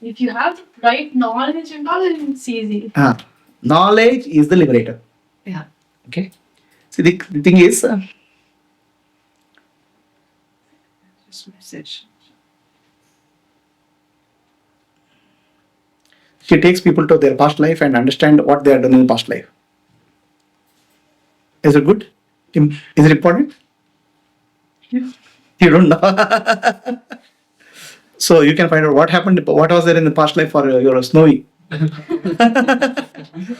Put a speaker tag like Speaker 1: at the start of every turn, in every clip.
Speaker 1: If you have the right knowledge and all, then it's easy.
Speaker 2: Knowledge is the liberator.
Speaker 1: Yeah.
Speaker 2: Okay. See, the thing is,
Speaker 1: Just message.
Speaker 2: she takes people to their past life and understand what they have done in the past life. Is it good? Is it important?
Speaker 1: Yeah.
Speaker 2: You don't know. So you can find out what happened, what was there in the past life for your Snowy.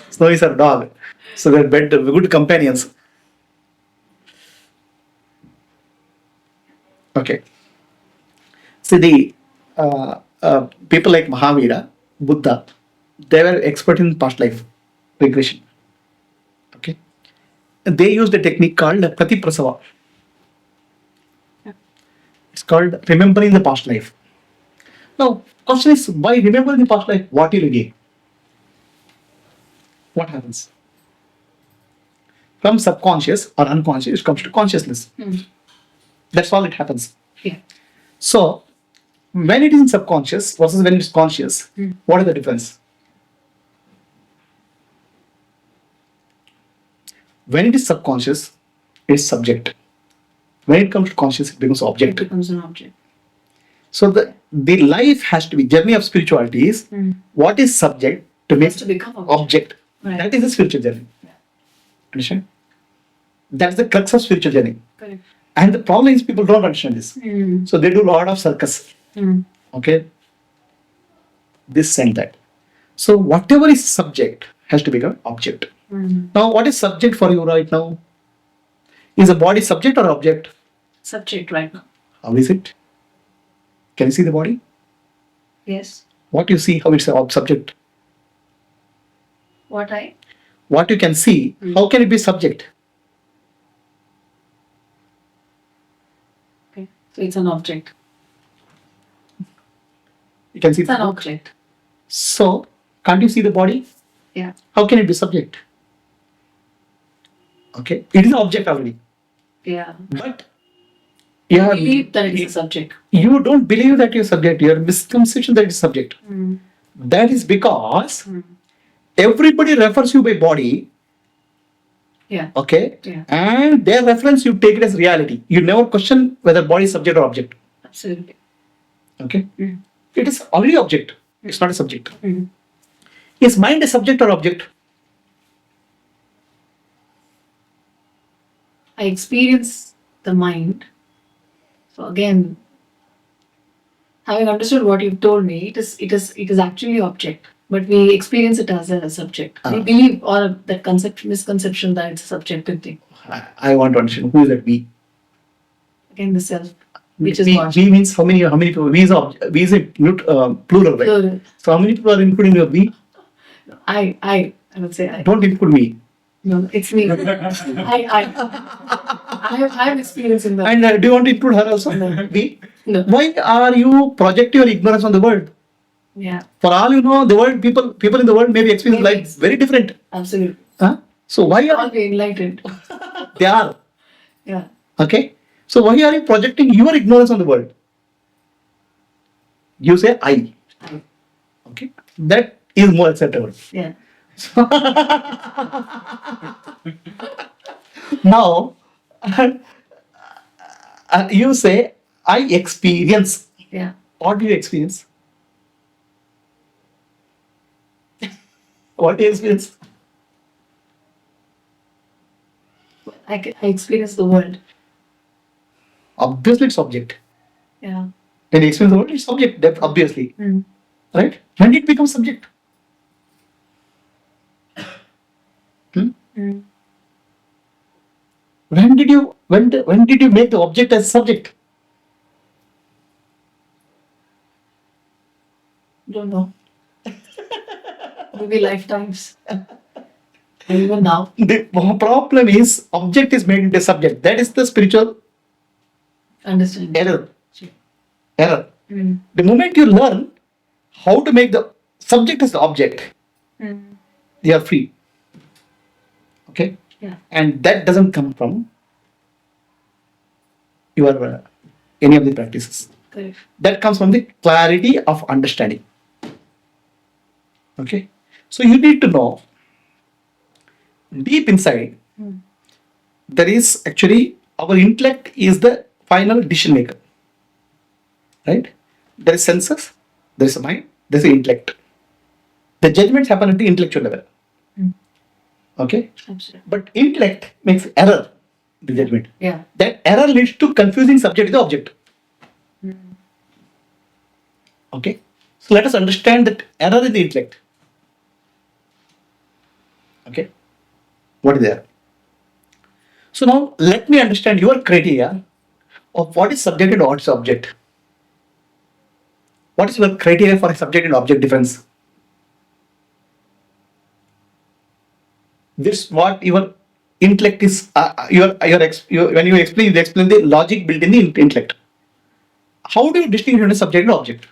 Speaker 2: Snowy is her dog. So they're good companions. Okay. See, the people like Mahavira, Buddha, they were expert in past life regression. Okay. They used a technique called Pratiprasava.
Speaker 1: Yeah.
Speaker 2: It's called remembering the past life. Now, question is, why remembering the past life? What will you gain? What happens? From subconscious or unconscious, it comes to consciousness. That's all it happens.
Speaker 1: Yeah.
Speaker 2: So, when it is in subconscious versus when it's conscious, what is the difference? When it is subconscious, it's subject. When it comes to conscious, it becomes object.
Speaker 1: It becomes an object.
Speaker 2: So the life has to be, journey of spirituality is what is subject to make
Speaker 1: Has to become
Speaker 2: object.
Speaker 1: Right.
Speaker 2: That is the spiritual journey.
Speaker 1: Yeah.
Speaker 2: Understand? That's the crux of spiritual journey.
Speaker 1: Correct.
Speaker 2: And the problem is people don't understand this. So they do a lot of circus. Okay? This and that. So whatever is subject has to become object. Now, what is subject for you right now? Is the body subject or object?
Speaker 1: Subject right now.
Speaker 2: How is it? Can you see the body?
Speaker 1: Yes.
Speaker 2: What you see, how it's a subject? What you can see, how can it be subject?
Speaker 1: Okay. So it's an object.
Speaker 2: You can see
Speaker 1: It's an object.
Speaker 2: So, can't you see the body?
Speaker 1: Yeah.
Speaker 2: How can it be subject? Okay, it is an object already.
Speaker 1: Yeah.
Speaker 2: But
Speaker 1: You believe that it's a subject.
Speaker 2: You don't believe that you're subject. You're misconception that it's subject. That is because everybody refers you by body.
Speaker 1: Yeah.
Speaker 2: Okay.
Speaker 1: Yeah.
Speaker 2: And their reference you take it as reality. You never question whether body is subject or object.
Speaker 1: Absolutely.
Speaker 2: Okay. It is already object. It's not a subject.
Speaker 1: Mm.
Speaker 2: Is mind a subject or object?
Speaker 1: I experience the mind. So again, having understood what you've told me, it is actually object, but we experience it as a subject. We believe or that misconception that it's a subjective thing.
Speaker 2: I want to understand who is that we.
Speaker 1: Again, the self, which is
Speaker 2: we,
Speaker 1: what?
Speaker 2: we means how many people? We is a plural, right?
Speaker 1: Plural.
Speaker 2: So how many people are including your we?
Speaker 1: I would say I.
Speaker 2: Don't include me.
Speaker 1: No, it's me. I have experience in that.
Speaker 2: And do you want to include her also?
Speaker 1: No.
Speaker 2: We?
Speaker 1: No.
Speaker 2: Why are you projecting your ignorance on the world?
Speaker 1: Yeah.
Speaker 2: For all you know, the world people in the world may be experiencing life very different.
Speaker 1: Absolutely.
Speaker 2: Huh? So why
Speaker 1: All
Speaker 2: are
Speaker 1: be enlightened.
Speaker 2: they are?
Speaker 1: Yeah.
Speaker 2: Okay. So why are you projecting your ignorance on the world? You say I. Okay. That is more acceptable.
Speaker 1: Yeah.
Speaker 2: Now, you say I experience.
Speaker 1: Yeah.
Speaker 2: What do you experience? What do you experience?
Speaker 1: I experience the world.
Speaker 2: Obviously, it's object.
Speaker 1: Yeah.
Speaker 2: When you experience the world, it's object. That obviously, right? When did it become subject? When did you make the object as subject?
Speaker 1: Don't know. Maybe lifetimes. Even now.
Speaker 2: The problem is object is made into subject. That is the spiritual
Speaker 1: Understand.
Speaker 2: error.
Speaker 1: Sure.
Speaker 2: Error. The moment you learn how to make the subject as the object, you are free. Okay?
Speaker 1: Yeah.
Speaker 2: And that doesn't come from your any of the practices.
Speaker 1: Correct.
Speaker 2: That comes from the clarity of understanding. Okay. So you need to know deep inside, there is actually our intellect is the final decision maker. Right? There is senses, there is a mind, there is intellect. The judgments happen at the intellectual level. Okay?
Speaker 1: Absolutely.
Speaker 2: But intellect makes error in the judgment.
Speaker 1: Yeah.
Speaker 2: That error leads to confusing subject with the object. Okay? So let us understand that error in the intellect. Okay? What is there? So now let me understand your criteria of what is subject and what is object. What is your criteria for a subject and object difference? This what your intellect is. When you explain the logic built in the intellect. How do you distinguish between subject and object?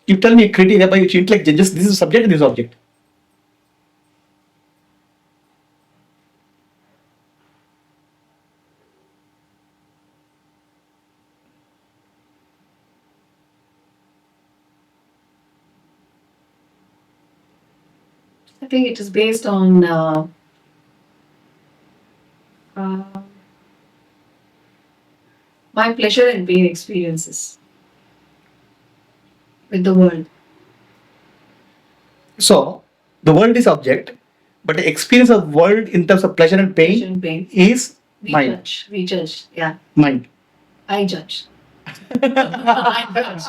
Speaker 2: You tell me a criteria by which intellect judges this is subject and this is object.
Speaker 1: I think it is based on my pleasure and pain experiences with the world.
Speaker 2: So the world is object, but the experience of world in terms of pleasure and pain,
Speaker 1: Pleasure and pain.
Speaker 2: is
Speaker 1: We
Speaker 2: mind.
Speaker 1: judge. We judge. Yeah.
Speaker 2: Mind.
Speaker 1: I judge. I judge.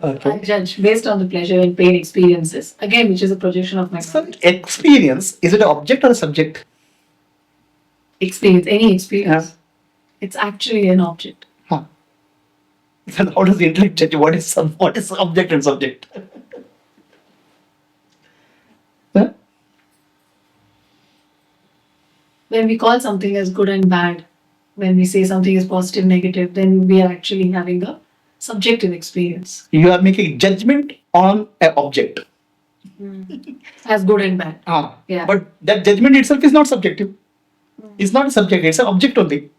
Speaker 1: I judge based on the pleasure and pain experiences. Again, which is a projection of my
Speaker 2: So
Speaker 1: mind.
Speaker 2: experience, is it an object or a subject?
Speaker 1: Experience, any experience.
Speaker 2: Yeah.
Speaker 1: It's actually an object.
Speaker 2: Huh. Then how does the intellect judge what is object and subject? Huh?
Speaker 1: When we call something as good and bad, when we say something is positive, negative, then we are actually having a subjective experience
Speaker 2: You are making judgment on an object.
Speaker 1: as good and bad. Yeah.
Speaker 2: But that judgment itself is not subjective. It's not a subject, it's an object only.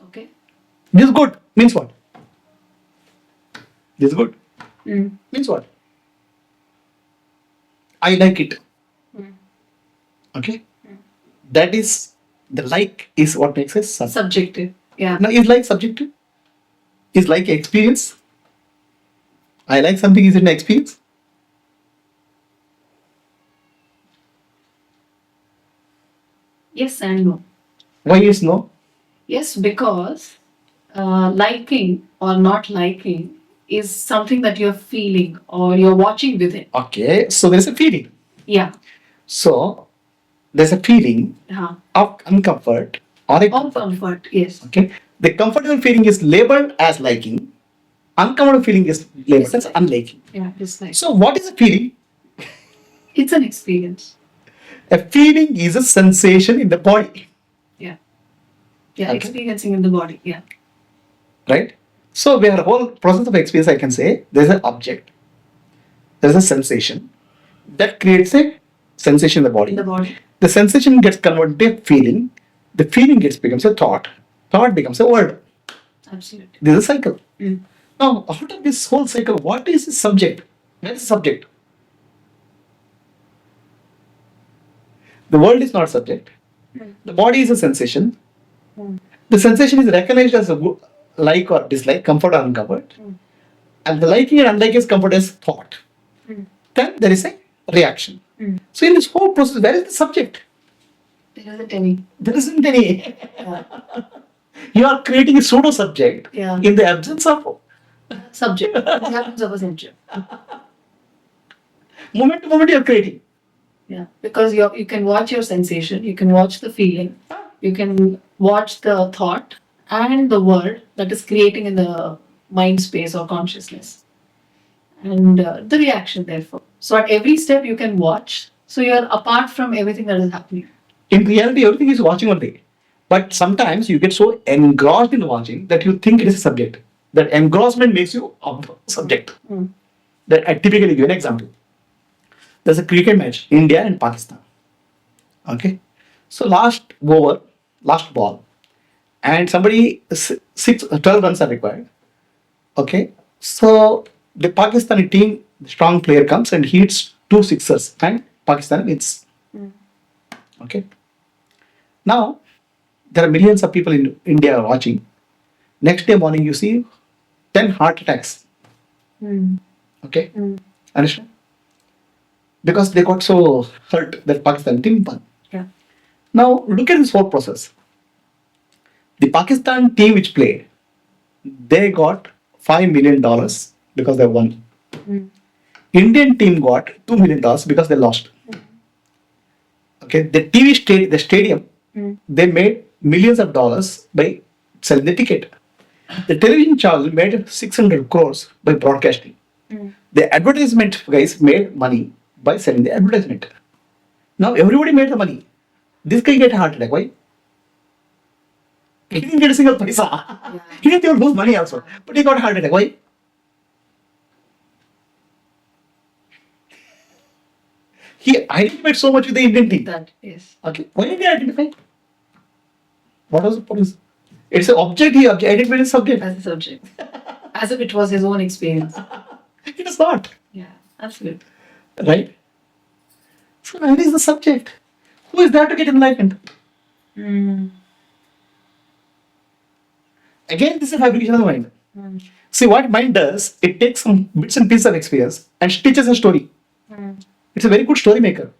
Speaker 1: Okay.
Speaker 2: This is good means what? This is good means what? I like it. Okay? That is, the like is what makes us subject.
Speaker 1: Subjective. Yeah.
Speaker 2: Now, is like subjective? Is like experience? I like something, is it an experience?
Speaker 1: Yes and no.
Speaker 2: Why is no?
Speaker 1: Yes, because liking or not liking is something that you're feeling or you're watching within.
Speaker 2: Okay, so there's a feeling.
Speaker 1: Yeah.
Speaker 2: So, there's a feeling of uncomfort or a
Speaker 1: Or comfort. Yes.
Speaker 2: Okay, the comfortable feeling is labeled as liking, uncomfortable feeling is labeled as unliking.
Speaker 1: Yeah. It's like
Speaker 2: So, what is a feeling?
Speaker 1: it's an experience.
Speaker 2: A feeling is a sensation in the body,
Speaker 1: Yeah. Yeah.
Speaker 2: Okay.
Speaker 1: Experiencing in the body. Yeah.
Speaker 2: right? So, we are whole process of experience, I can say, there's an object, there's a sensation that creates a sensation in the body.
Speaker 1: In the body.
Speaker 2: The sensation gets converted to a feeling, the feeling becomes a thought becomes a word.
Speaker 1: Absolutely.
Speaker 2: This is a cycle.
Speaker 1: Mm.
Speaker 2: Now, out of this whole cycle, what is the subject? Where is the subject? The world is not subject. The body is a sensation. The sensation is recognized as a like or dislike, comfort or uncomfort. And the liking and unliking is comfort as thought. Then there is a reaction. So in this whole process, where is the subject?
Speaker 1: There isn't any.
Speaker 2: There isn't any.
Speaker 1: Yeah.
Speaker 2: You are creating a pseudo subject
Speaker 1: Yeah.
Speaker 2: in the absence of
Speaker 1: Subject. It happens of a subject.
Speaker 2: moment to moment you are creating.
Speaker 1: Yeah. Because you can watch your sensation, you can watch the feeling, you can watch the thought and the word that is creating in the mind space or consciousness. And the reaction, therefore. So at every step you can watch. So you're apart from everything that is happening.
Speaker 2: In reality, everything is watching only. But sometimes you get so engrossed in watching that you think it is a subject. That engrossment makes you a subject. That I typically give an example. There's a cricket match, India and Pakistan. Okay. So last ball, and somebody 12 runs are required. Okay, so the Pakistani team, the strong player comes and hits 2 sixers, and Pakistan wins. Okay, now there are millions of people in India watching. Next day morning, you see 10 heart attacks. Okay, understand? Because they got so hurt that Pakistan team won.
Speaker 1: Yeah.
Speaker 2: Now look at this whole process. The Pakistan team which played, they got $5 million because they won. Indian team got $2 million because they lost. Okay, the stadium, they made millions of dollars by selling the ticket. The television channel made 600 crores by broadcasting. The advertisement guys made money by selling the advertisement. Now everybody made the money. This guy get a heart attack. Why? He didn't get a single paisa. He didn't even lose money also, but he got a heart attack. Why? He identified so much with the Indian team.
Speaker 1: That is.
Speaker 2: Okay, why did he identify? What was the point? It's an object. He identified as subject.
Speaker 1: As a subject. As if it was his own experience.
Speaker 2: It is not.
Speaker 1: Yeah, absolutely.
Speaker 2: Right? So man is the subject. Who is there to get enlightened? Again, this is fabrication of the mind. See what mind does, it takes some bits and pieces of experience and stitches a story. It's a very good story maker.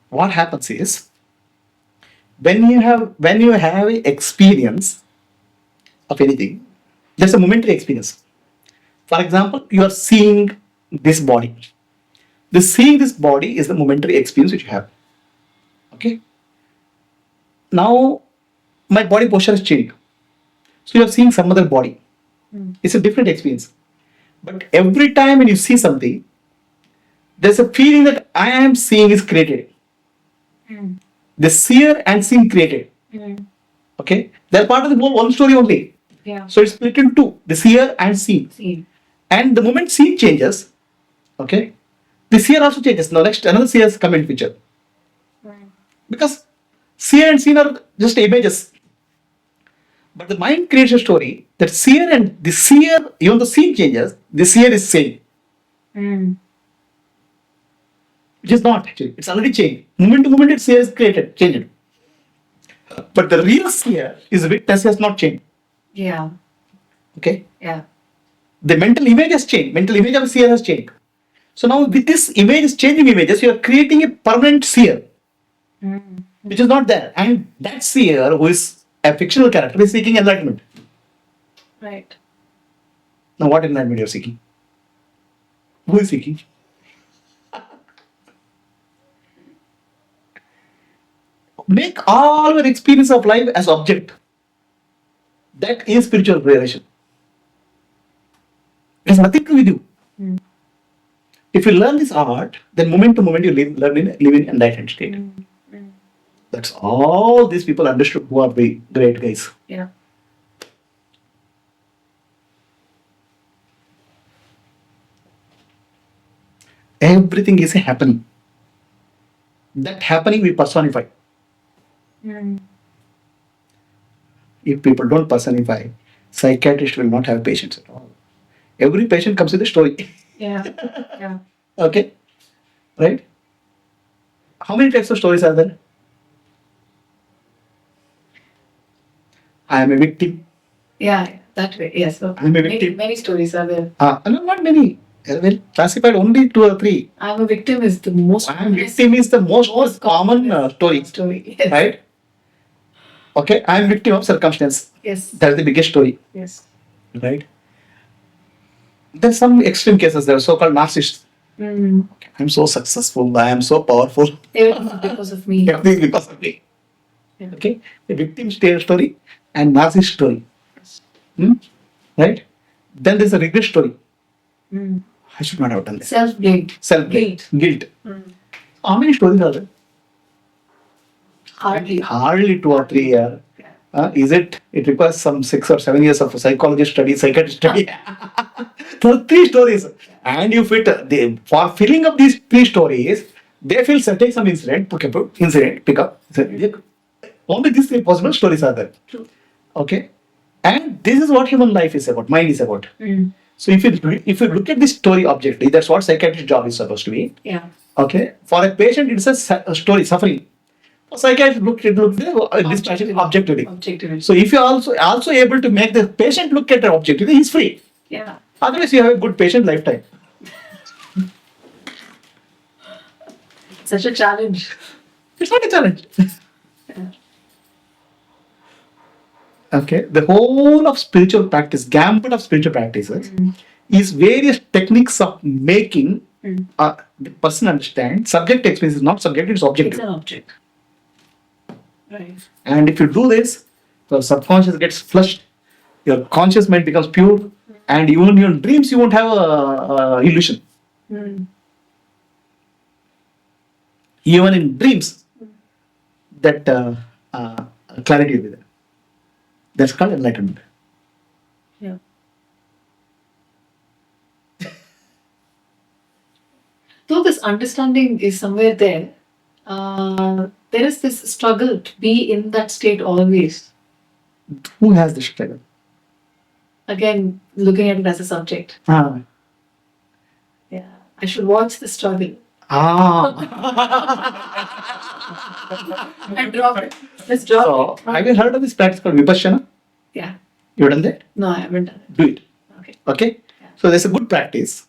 Speaker 2: What happens is, when you have experience of anything, there's a momentary experience. For example, you are seeing this body. The seeing this body is the momentary experience which you have. Okay. Now, my body posture has changed. So you are seeing some other body. It's a different experience. But every time when you see something, there's a feeling that I am seeing is created. The seer and seen created. Okay, they're part of the whole one story only.
Speaker 1: Yeah.
Speaker 2: So it's split into two: the seer and seen. And the moment seen changes, okay, the seer also changes. Now next another seer has come in picture. Because seer and seen are just images. But the mind creates a story that seer and the seer, even the scene changes, the seer is same. Which is not actually. It's already changed. Moment to moment, its seer is created, changed. But the real seer is witness has not changed.
Speaker 1: Yeah.
Speaker 2: Okay?
Speaker 1: Yeah.
Speaker 2: The mental image has changed. Mental image of a seer has changed. So now with this image, changing images, you are creating a permanent seer. Which is not there. And that seer, who is a fictional character, is seeking enlightenment.
Speaker 1: Right.
Speaker 2: Now what enlightenment you are seeking? Who is seeking? Make all your experience of life as object. That is spiritual realization. It has nothing to do with you. If you learn this art, then moment to moment you live in enlightened state. That's all these people understood who are the great guys.
Speaker 1: Yeah.
Speaker 2: Everything is a happening. That happening we personify. If people don't personify, psychiatrist will not have patients at all. Every patient comes with a story.
Speaker 1: Yeah. Yeah.
Speaker 2: Okay? Right? How many types of stories are there? I am a victim.
Speaker 1: Yeah. That way. Yes. So
Speaker 2: I'm a victim.
Speaker 1: many stories are there.
Speaker 2: No, not many. Well, classified only 2 or 3.
Speaker 1: I'm a victim is the most.
Speaker 2: I am victim is the most common story.
Speaker 1: Yes.
Speaker 2: Right? Okay, I am victim of circumstance.
Speaker 1: Yes.
Speaker 2: That's the biggest story.
Speaker 1: Yes.
Speaker 2: Right? There's some extreme cases. There are so-called narcissists. I'm so successful. I am so powerful.
Speaker 1: Everything because of me.
Speaker 2: Everything because of me.
Speaker 1: Yeah.
Speaker 2: Okay, the victim story and narcissist story. Right? Then there's a regret story. I should not have done this.
Speaker 1: Self-blame.
Speaker 2: Self-blame. Guilt. How many stories are there?
Speaker 1: Hardly.
Speaker 2: Hardly 2 or 3 are It requires some 6 or 7 years of psychology study, psychiatry study. So 3 stories. And if for filling up these 3 stories, they feel take some incident, pick up. Only these 3 possible stories are there.
Speaker 1: True.
Speaker 2: Okay? And this is what human life is about, mind is about. So if you look at this story objectively, that's what psychiatrist's job is supposed to be.
Speaker 1: Yeah.
Speaker 2: Okay? For a patient, it's a story, suffering. For psychiatrist, look this patient objectively. So if you're also able to make the patient look at it objectively, he's free.
Speaker 1: Yeah.
Speaker 2: Otherwise, you have a good patient lifetime.
Speaker 1: Such a challenge.
Speaker 2: It's not a challenge.
Speaker 1: Yeah.
Speaker 2: Okay, the whole of spiritual practice, gambit of spiritual practices, is various techniques of making the person understand subject experience is not subjective, it's objective.
Speaker 1: It's an object. Right.
Speaker 2: And if you do this, your subconscious gets flushed, your conscious mind becomes pure, and even in your dreams you won't have a illusion. Even in dreams, that clarity will be there. That's called enlightenment.
Speaker 1: Yeah. Though this understanding is somewhere there, there is this struggle to be in that state always.
Speaker 2: Who has this struggle?
Speaker 1: Again, looking at it as a subject.
Speaker 2: Ah.
Speaker 1: Yeah. I should watch the struggle. And drop it. Let's drop it.
Speaker 2: Have you heard of this practice called Vipassana?
Speaker 1: Yeah.
Speaker 2: You done that?
Speaker 1: No, I haven't done it.
Speaker 2: Do it.
Speaker 1: Okay.
Speaker 2: Okay?
Speaker 1: Yeah.
Speaker 2: So there's a good practice.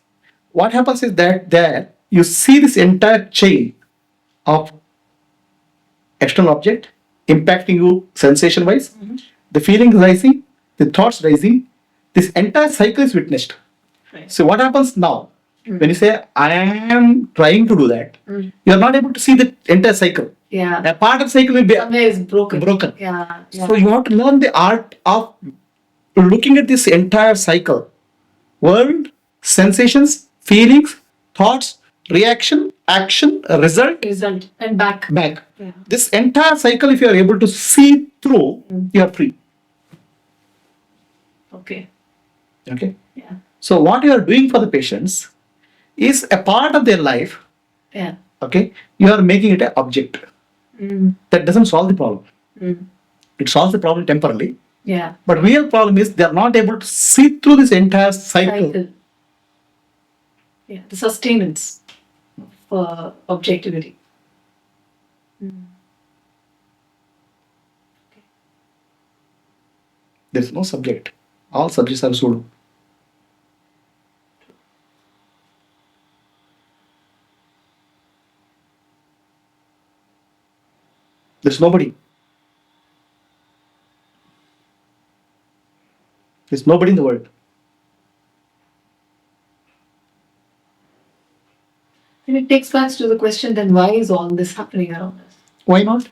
Speaker 2: What happens is that there you see this entire chain of external object impacting you sensation wise, the feelings rising, the thoughts rising, this entire cycle is witnessed.
Speaker 1: Right.
Speaker 2: So what happens now? When you say, I am trying to do that, you are not able to see the entire cycle.
Speaker 1: Yeah.
Speaker 2: A part of the cycle will be
Speaker 1: Somewhere is broken. Yeah.
Speaker 2: So you have to learn the art of looking at this entire cycle. World, sensations, feelings, thoughts, reaction, action, result,
Speaker 1: And back. Yeah.
Speaker 2: This entire cycle, if you are able to see through, you are free.
Speaker 1: Okay.
Speaker 2: Okay.
Speaker 1: Yeah.
Speaker 2: So what you are doing for the patients is a part of their life.
Speaker 1: Yeah.
Speaker 2: Okay. You are making it an object. That doesn't solve the problem. It solves the problem temporarily.
Speaker 1: Yeah.
Speaker 2: But real problem is they are not able to see through this entire cycle.
Speaker 1: Yeah. The sustenance for objectivity.
Speaker 2: There is no subject. All subjects are pseudo. There's nobody. There's nobody in the world.
Speaker 1: And it takes back to the question, then why is all this happening around us?
Speaker 2: Why not?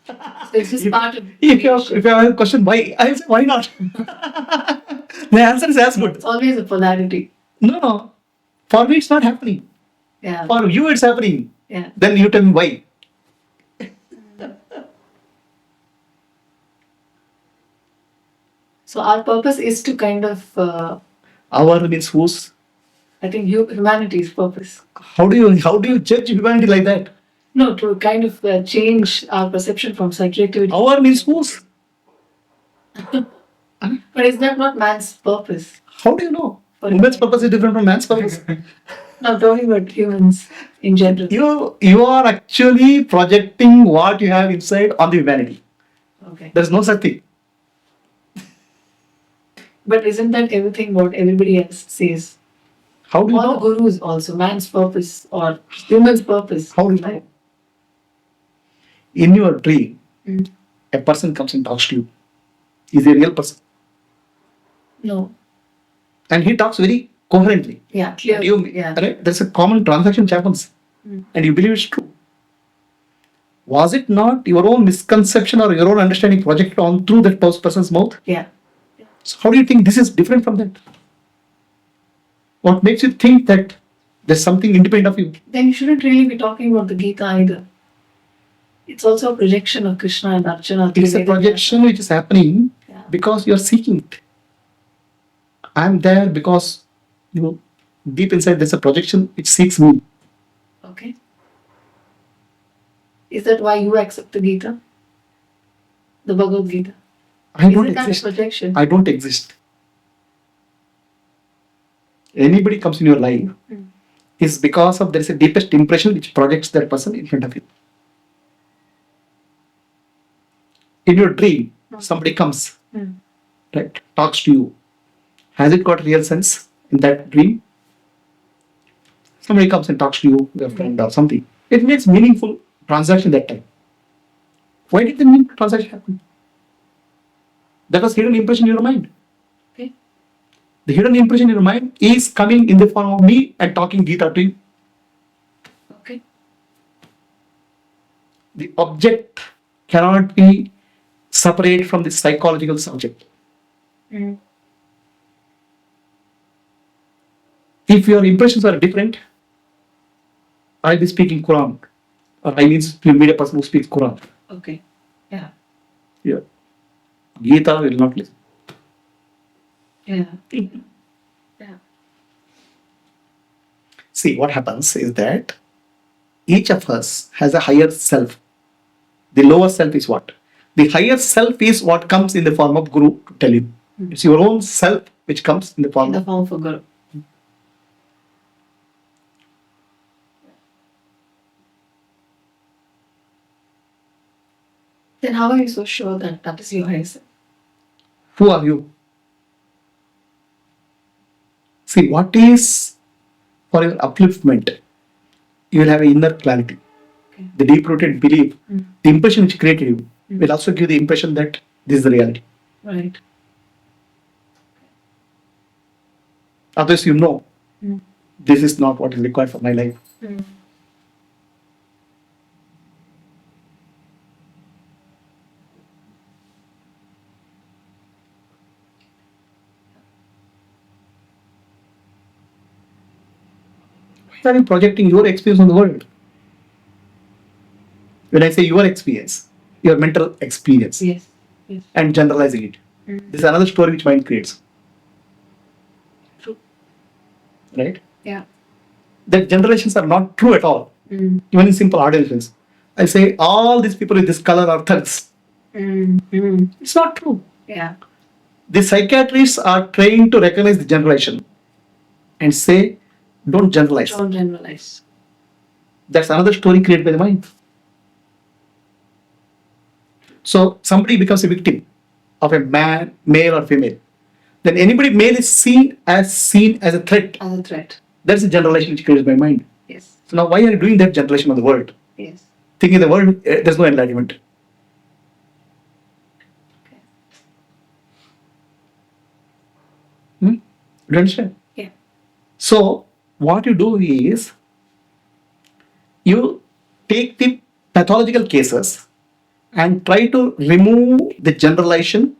Speaker 1: So it's just part of
Speaker 2: If you have a question, why? I say, why not? The answer is as good.
Speaker 1: It's always a polarity.
Speaker 2: No. For me, it's not happening.
Speaker 1: Yeah.
Speaker 2: For you, it's happening.
Speaker 1: Yeah.
Speaker 2: Then you tell me why.
Speaker 1: So our purpose is to kind of,
Speaker 2: Our means whose?
Speaker 1: I think humanity's purpose.
Speaker 2: How do you judge humanity like that?
Speaker 1: No, to kind of change our perception from subjectivity.
Speaker 2: Our means whose?
Speaker 1: But is that not man's purpose?
Speaker 2: How do you know? Woman's purpose is different from man's purpose.
Speaker 1: No, I'm talking about humans in general.
Speaker 2: You are actually projecting what you have inside on the humanity.
Speaker 1: Okay.
Speaker 2: There is no such thing.
Speaker 1: But isn't that everything what everybody else says?
Speaker 2: How do you
Speaker 1: All
Speaker 2: know?
Speaker 1: the gurus also, man's purpose or human's purpose.
Speaker 2: How do you know? In your dream, a person comes and talks to you. He's a real person.
Speaker 1: No.
Speaker 2: And he talks very coherently.
Speaker 1: Yeah, clearly.
Speaker 2: Yeah. Right? There's a common transaction which happens. And you believe it's true. Was it not your own misconception or your own understanding projected on through that person's mouth?
Speaker 1: Yeah.
Speaker 2: So how do you think this is different from that? What makes you think that there's something independent of you?
Speaker 1: Then you shouldn't really be talking about the Gita either. It's also a projection of Krishna and Arjuna.
Speaker 2: It's a projection which is happening because you are seeking it. I'm there because, deep inside there's a projection which seeks me.
Speaker 1: Okay. Is that why you accept the Gita? The Bhagavad Gita?
Speaker 2: I don't
Speaker 1: Isn't that a
Speaker 2: exist.
Speaker 1: projection?
Speaker 2: I don't exist. Anybody comes in your life is because of there is a deepest impression which projects that person in front of you. In your dream, somebody comes, right, talks to you. Has it got real sense in that dream? Somebody comes and talks to you, your friend or something. It makes meaningful transaction that time. Why did the meaningful transaction happen? That was hidden impression in your mind.
Speaker 1: Okay.
Speaker 2: The hidden impression in your mind is coming in the form of me and talking Gita to you.
Speaker 1: Okay.
Speaker 2: The object cannot be separate from the psychological subject. If your impressions are different, I'll be speaking Quran. Or I meet a person who speaks Quran.
Speaker 1: Okay. Yeah.
Speaker 2: Yeah. Gita will not listen.
Speaker 1: Yeah. Yeah.
Speaker 2: See, what happens is that each of us has a higher self. The lower self is what? The higher self is what comes in the form of Guru to tell you. It's your own self which comes in the form
Speaker 1: of a Guru. Then how are you so sure that that is your higher self?
Speaker 2: Who are you? See, what is for your upliftment? You will have an inner clarity. Okay. The deep-rooted belief, the impression which created you, will also give the impression that this is the reality.
Speaker 1: Right.
Speaker 2: Otherwise, this is not what is required for my life. Why are you projecting your experience on the world? When I say your experience, your mental experience.
Speaker 1: Yes. Yes.
Speaker 2: And generalizing it. This is another story which mind creates.
Speaker 1: True.
Speaker 2: Right?
Speaker 1: Yeah.
Speaker 2: That generations are not true at all. Even in simple audiences. I say all these people with this color are thugs. It's not true.
Speaker 1: Yeah.
Speaker 2: The psychiatrists are trained to recognize the generation and say, don't generalize.
Speaker 1: Don't generalize.
Speaker 2: That's another story created by the mind. So somebody becomes a victim of a man, male or female. Then anybody male is seen as a threat.
Speaker 1: As a threat.
Speaker 2: That's a generalization which creates by mind.
Speaker 1: Yes.
Speaker 2: So now why are you doing that generalization of the world?
Speaker 1: Yes.
Speaker 2: Thinking the world, there's no enlightenment.
Speaker 1: Okay.
Speaker 2: Do you understand?
Speaker 1: Yeah.
Speaker 2: So what you do is, you take the pathological cases and try to remove the generalization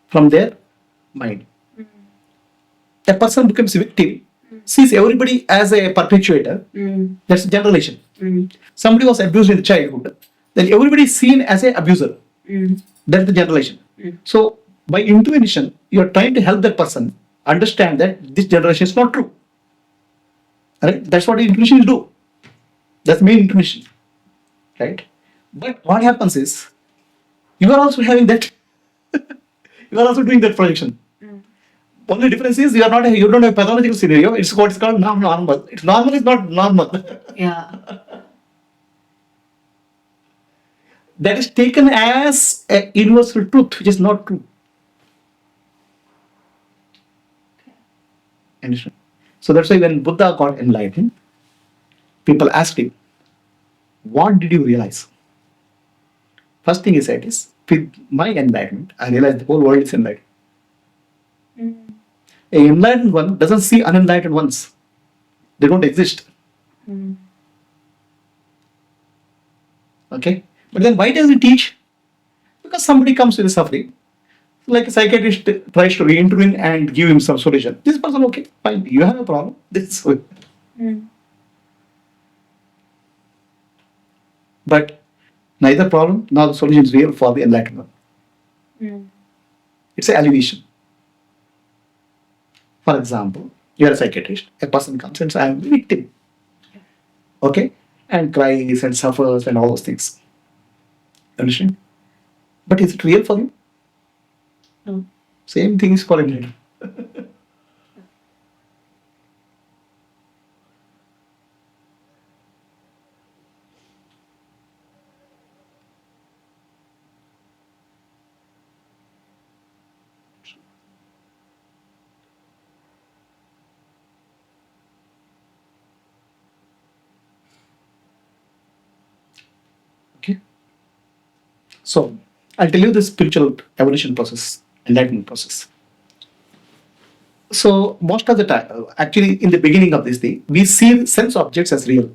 Speaker 2: from their mind. A person becomes a victim, sees everybody as a perpetuator. That's generalization. Somebody was abused in the childhood, then everybody is seen as an abuser. That's the generalization. So by intuition, you are trying to help that person understand that this generation is not true. Right? That's what intuition do. That's main intuition. Right? But what happens is, you are also having that. You are also doing that projection. Only difference is you don't have pathological scenario. It's what is called normal. It's normal is not normal.
Speaker 1: Yeah.
Speaker 2: That is taken as a universal truth, which is not true. Understand? So that's why when Buddha got enlightened, people asked him, what did you realize? First thing he said is, with my enlightenment, I realized the whole world is enlightened. A enlightened one doesn't see unenlightened ones. They don't exist. Okay? But then why does he teach? Because somebody comes with a suffering. Like a psychiatrist tries to re-intervene and give him some solution. This person, okay, fine, you have a problem. This is But neither problem nor the solution is real for the enlightenment. It's an alleviation. For example, you are a psychiatrist, a person comes and says, I am a victim. Okay? And cries and suffers and all those things. Understand? But is it real for you?
Speaker 1: No.
Speaker 2: Same thing is for enlightenment. Okay? So, I'll tell you the spiritual evolution process, enlightenment process. So, most of the time, actually, in the beginning of this thing, we see sense objects as real,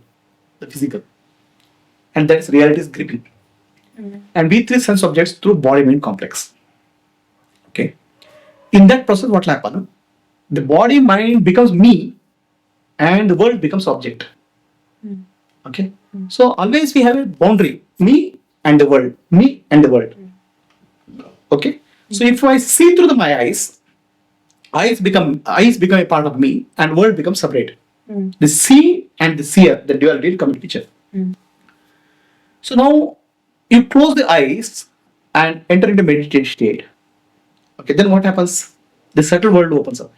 Speaker 2: the physical, and that is reality is gripping. And we treat sense objects through body mind complex. Okay. In that process, what will happen? The body mind becomes me, and the world becomes object. Okay. So always we have a boundary: me and the world, me and the world. Okay. So if I see through my eyes become a part of me, and world becomes separate. The see and the seer, the duality come into picture. So now you close the eyes and enter into meditative state. Okay, then what happens? The subtle world opens up.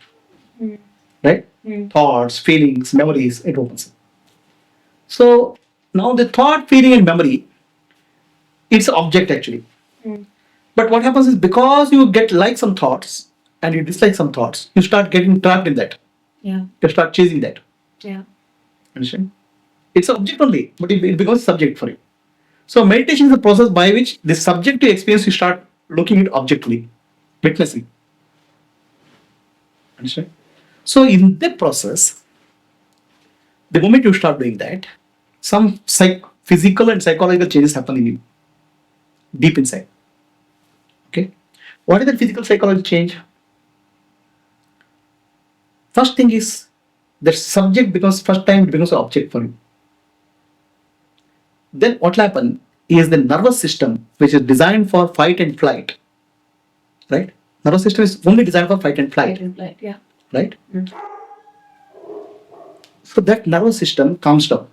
Speaker 2: Right? Thoughts, feelings, memories, it opens up. So now the thought, feeling, and memory, it's object actually. But what happens is because you get like some thoughts and you dislike some thoughts, you start getting trapped in that.
Speaker 1: Yeah.
Speaker 2: You start chasing that.
Speaker 1: Yeah.
Speaker 2: Understand? It's an object only, but it becomes subject for you. So meditation is a process by which the subjective experience you start looking at objectively, witnessing. Understand? So in that process, the moment you start doing that, some physical and psychological changes happen in you, deep inside. Okay? What is the physical psychological change? First thing is the subject becomes first time it becomes an object for you. Then what will happen is the nervous system, which is designed for fight and flight, right? Nervous system is only designed for fight and flight.
Speaker 1: Fight and flight, yeah.
Speaker 2: Right? So that nervous system calms down.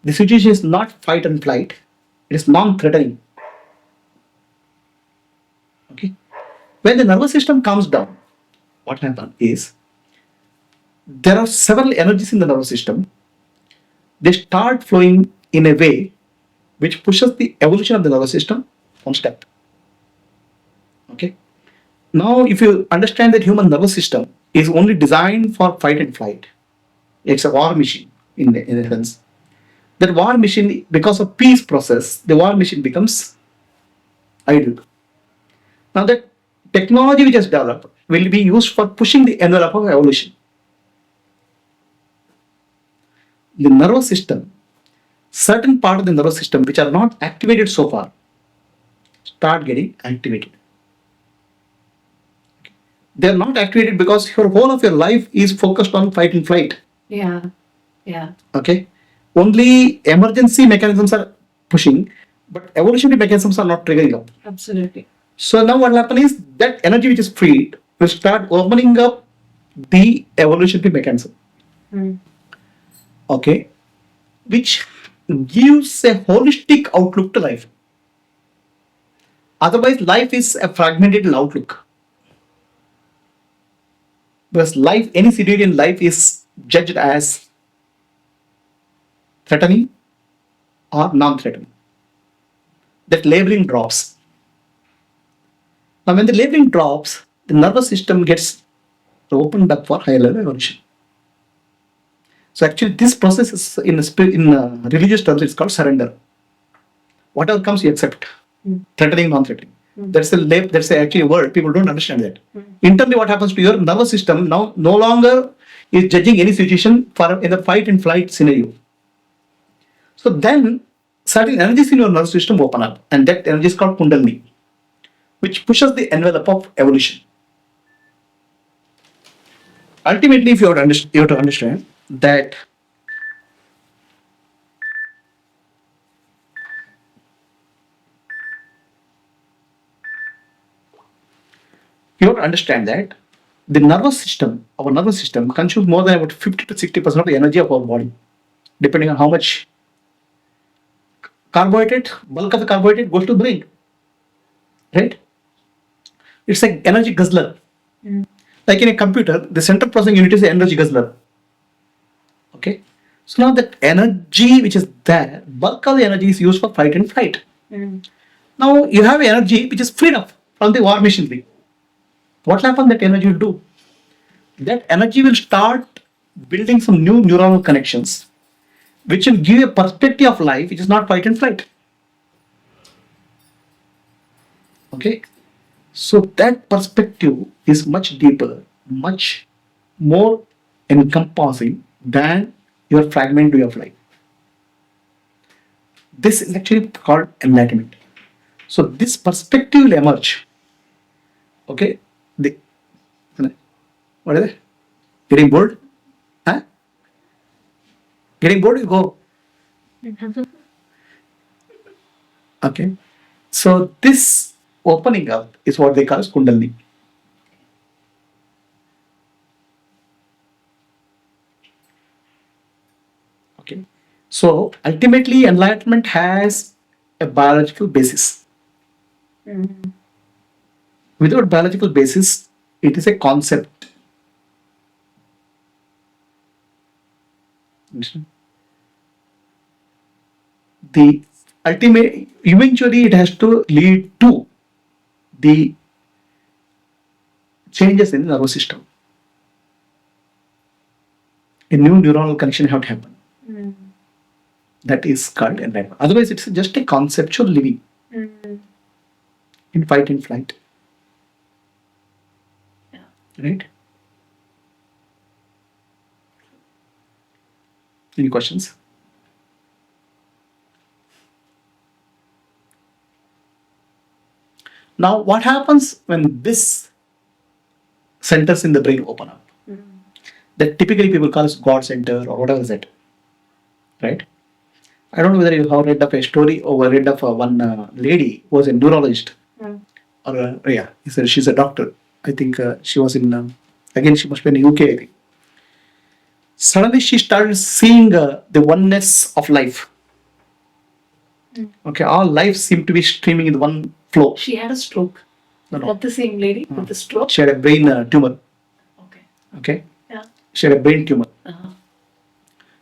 Speaker 2: The situation is not fight and flight, it is non-threatening. Okay? When the nervous system calms down, what happens is there are several energies in the nervous system. They start flowing in a way which pushes the evolution of the nervous system one step. Okay? Now, if you understand that human nervous system is only designed for fight and flight, it's a war machine in a sense. That war machine, because of peace process, the war machine becomes idle. Now that technology which has developed will be used for pushing the envelope of evolution. The nervous system, certain part of the nervous system which are not activated so far, start getting activated. They are not activated because your whole of your life is focused on fight and flight.
Speaker 1: Yeah. Yeah.
Speaker 2: Okay. Only emergency mechanisms are pushing, but evolutionary mechanisms are not triggering up.
Speaker 1: Absolutely.
Speaker 2: So now what will happen is that energy which is freed will start opening up the evolutionary mechanism. Okay. Which gives a holistic outlook to life. Otherwise, life is a fragmented outlook. Because life, any situation in life is judged as threatening or non-threatening. That labeling drops. Now, when the labeling drops, the nervous system gets opened up for higher level evolution. So, actually, this process is in religious terms, it's called surrender. Whatever comes, you accept. Threatening, non-threatening. That's actually a word. People don't understand that. Internally, what happens to your nervous system now no longer is judging any situation in the fight and flight scenario. So then certain energies in your nervous system open up, and that energy is called Kundalini, which pushes the envelope of evolution. Ultimately, if you have to understand that You have to understand that the nervous system, our nervous system, consumes more than about 50 to 60% of the energy of our body, depending on how much carbohydrate, bulk of the carbohydrate goes to the brain. Right? It's like energy guzzler. Like in a computer, the central processing unit is the energy guzzler. Okay? So now that energy which is there, bulk of the energy is used for fight and flight. Now you have energy which is freed up from the war machinery. What will happen that energy will do? That energy will start building some new neuronal connections which will give a perspective of life which is not fight and flight. Okay? So that perspective is much deeper, much more encompassing than your fragment way of life. This is actually called enlightenment. So this perspective will emerge. Okay? What is it? Getting bored? Huh? Getting bored, you go. Okay. So this opening up is what they call as Kundalini. Okay. So ultimately, enlightenment has a biological basis. Without biological basis, it is a concept. The ultimate, eventually, it has to lead to the changes in the nervous system. A new neuronal connection have to happen. That is called enlightenment. Otherwise, it's just a conceptual living in fight and flight. Right? Any questions? Now, what happens when this centers in the brain open up? That typically people call as God center or whatever is it. Right? I don't know whether you have read of a story or read of one lady who was a neurologist. Or yeah, she's a doctor. I think she was in, again, she must be in the UK, I think. Suddenly she started seeing the oneness of life. Okay, all life seemed to be streaming in one flow.
Speaker 1: She had a stroke.
Speaker 2: No.
Speaker 1: Not the same lady with the stroke?
Speaker 2: She had a brain tumor. Okay.
Speaker 1: Yeah.
Speaker 2: She had a brain tumor.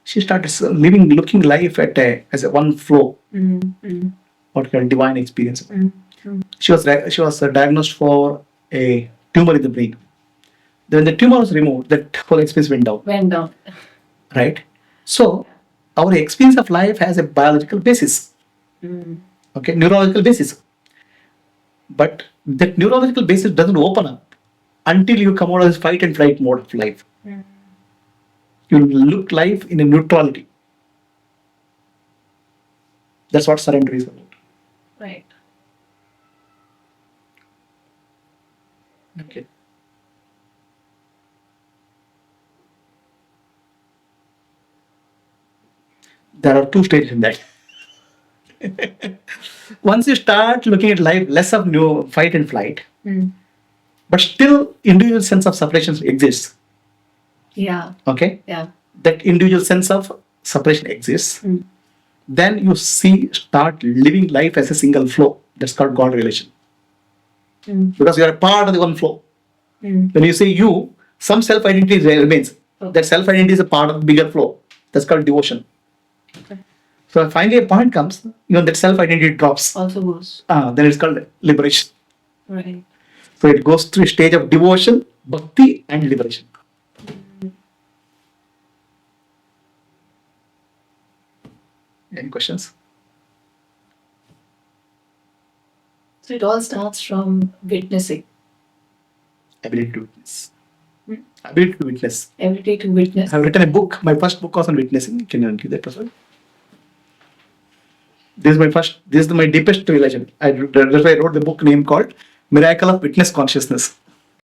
Speaker 2: She started looking life as a one flow. What kind of divine experience. She was diagnosed for a tumor in the brain. Then the tumor was removed, that whole experience went down. Right? So, our experience of life has a biological basis. Okay, neurological basis. But that neurological basis doesn't open up until you come out of this fight and flight mode of life. You look life in a neutrality. That's what surrender is about.
Speaker 1: Right.
Speaker 2: Okay. There are two stages in that. Once you start looking at life less of new fight and flight, but still individual sense of separation exists.
Speaker 1: Yeah.
Speaker 2: Okay?
Speaker 1: Yeah.
Speaker 2: That individual sense of separation exists. Then you start living life as a single flow. That's called God relation. Because you are a part of the one flow. When you say you, some self-identity remains. That self-identity is a part of the bigger flow. That's called devotion.
Speaker 1: Okay.
Speaker 2: So finally a point comes, that self-identity drops.
Speaker 1: Also goes.
Speaker 2: Then it's called liberation.
Speaker 1: Right.
Speaker 2: So it goes through a stage of devotion, bhakti and liberation. Any questions?
Speaker 1: So it all starts from witnessing.
Speaker 2: Ability to witness. Ability to witness.
Speaker 1: Ability to witness.
Speaker 2: I've written a book. My first book was on witnessing. Can you give that person? This is my deepest revelation. That's why I wrote the book name called Miracle of Witness Consciousness.